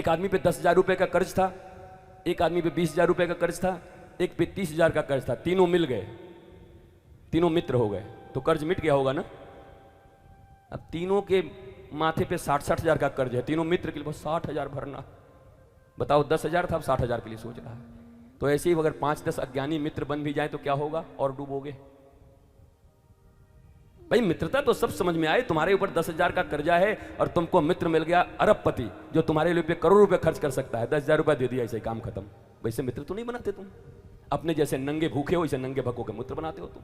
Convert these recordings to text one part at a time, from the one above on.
एक आदमी पे 10,000 रुपये का कर्ज था, एक आदमी पे 20,000 रुपये का कर्ज था, एक पे 30,000 का कर्ज था। तीनों मिल गए, तीनों मित्र हो गए, तो कर्ज मिट गया होगा ना। अब तीनों के माथे पे 60,000 का कर्ज है, तीनों मित्र के लिए बस 60,000 भरना। बताओ 10,000 था, अब 60,000 के लिए सोच रहा है। तो ऐसे ही अगर 5-10 अज्ञानी मित्र बन भी जाए तो क्या होगा, और डूबोगे। भाई मित्रता तो सब समझ में आए। तुम्हारे ऊपर 10,000 का कर्जा है और तुमको मित्र मिल गया अरबपति, जो तुम्हारे लिए करोड़ रुपए खर्च कर सकता है। 10,000 रुपया दे दिया, ऐसे काम खत्म। वैसे मित्र तो नहीं बनाते तुम। अपने जैसे नंगे भूखे हो, वैसे नंगे भक्कों के मित्र बनाते हो तुम।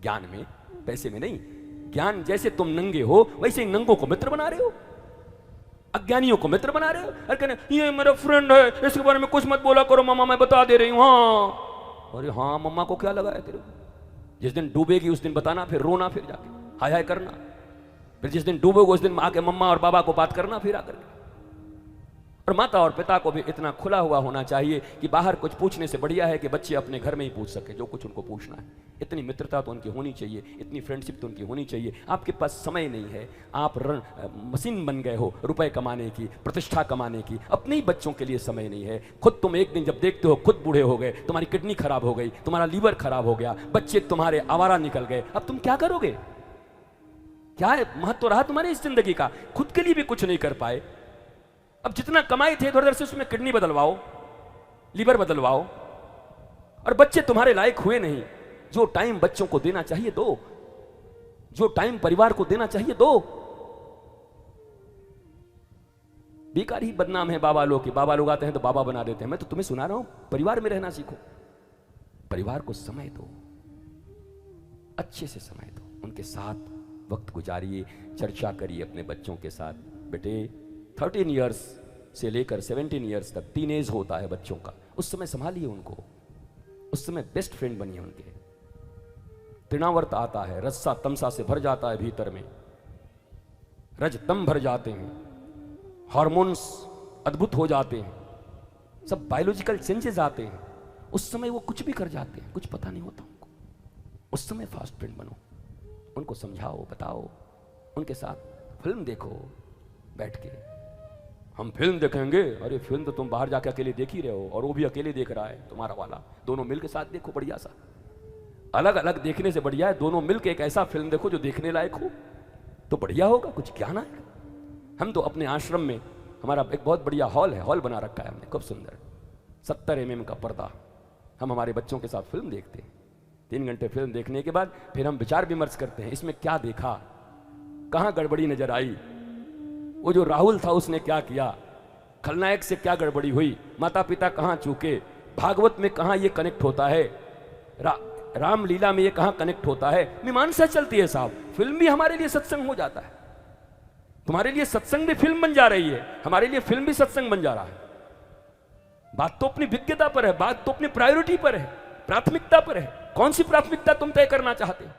ज्ञान में, पैसे में नहीं। ज्ञान जैसे तुम नंगे हो वैसे ही नंगों को मित्र बना रहे हो, अज्ञानियों को मित्र बना रहे हो। अरे कहने ये मेरा फ्रेंड है, इसके बारे में कुछ मत बोला करो मामा, मैं बता दे रही हूं। हाँ, अरे हाँ मम्मा को क्या लगा है तेरे को। जिस दिन डूबेगी उस दिन बताना, फिर रोना, फिर जाके हाय हाय करना। फिर जिस दिन डूबोगे उस दिन आके मम्मा और बाबा को बात करना फिर आकर। और माता और पिता को भी इतना खुला हुआ होना चाहिए कि बाहर कुछ पूछने से बढ़िया है कि बच्चे अपने घर में ही पूछ सके जो कुछ उनको पूछना है। इतनी मित्रता तो उनकी होनी चाहिए, इतनी फ्रेंडशिप तो उनकी होनी चाहिए। आपके पास समय नहीं है, आप मशीन बन गए हो रुपए कमाने की, प्रतिष्ठा कमाने की। अपने ही बच्चों के लिए समय नहीं है। खुद तुम एक दिन जब देखते हो खुद बूढ़े हो गए, तुम्हारी किडनी खराब हो गई, तुम्हारा लीवर खराब हो गया, बच्चे तुम्हारे आवारा निकल गए, अब तुम क्या करोगे। क्या है महत्व रहा तुम्हारी इस जिंदगी का। खुद के लिए भी कुछ नहीं कर पाए। अब जितना कमाए थे थोड़ी देर से उसमें किडनी बदलवाओ, लीवर बदलवाओ। और बच्चे तुम्हारे लायक हुए नहीं। जो टाइम बच्चों को देना चाहिए दो, जो टाइम परिवार को देना चाहिए दो। बेकार ही बदनाम है बाबा लोग की। बाबा लोग आते हैं तो बाबा बना देते हैं। मैं तो तुम्हें सुना रहा हूं, परिवार में रहना सीखो। परिवार को समय दो, अच्छे से समय दो, उनके साथ वक्त गुजारिए, चर्चा करिए अपने बच्चों के साथ। बेटे 13 इयर्स से लेकर 17 इयर्स तक टीनेज होता है बच्चों का, उस समय संभालिए उनको, उस समय बेस्ट फ्रेंड बनिए उनके। तृणावर्त आता है, रस्सा तमसा से भर जाता है भीतर में, रज तम भर जाते हैं, हार्मोन्स अद्भुत हो जाते हैं, सब बायोलॉजिकल चेंजेस आते हैं। उस समय वो कुछ भी कर जाते हैं, कुछ पता नहीं होता उनको। उस समय फास्ट फ्रेंड बनो, उनको समझाओ, बताओ, उनके साथ फिल्म देखो बैठ के। हम फिल्म देखेंगे, अरे फिल्म तो तुम बाहर जाके अकेले देख ही रहे हो और वो भी अकेले देख रहा है तुम्हारा वाला। दोनों मिल के साथ देखो, बढ़िया सा। अलग अलग देखने से बढ़िया है दोनों मिल के एक ऐसा फिल्म देखो जो देखने लायक हो, तो बढ़िया होगा, कुछ ज्ञान आएगा। हम तो अपने आश्रम में, हमारा एक बहुत बढ़िया हॉल है, हॉल बना रखा है हमने, खूब सुंदर, 70 mm का पर्दा। हम हमारे बच्चों के साथ फिल्म देखते हैं। 3 घंटे फिल्म देखने के बाद फिर हम विचार विमर्श करते हैं, इसमें क्या देखा, कहां गड़बड़ी नजर आई, वो जो राहुल था उसने क्या किया, खलनायक से क्या गड़बड़ी हुई, माता पिता कहां चूके, भागवत में कहां ये कनेक्ट होता है, रामलीला में ये कहां कनेक्ट होता है। मीमांसा चलती है साहब। फिल्म भी हमारे लिए सत्संग हो जाता है। तुम्हारे लिए सत्संग भी फिल्म बन जा रही है, हमारे लिए फिल्म भी सत्संग बन जा रहा है। बात तो अपनी विज्ञता पर है, बात तो अपनी प्रायोरिटी पर है, प्राथमिकता पर है। कौन सी प्राथमिकता तुम तय करना चाहते हो।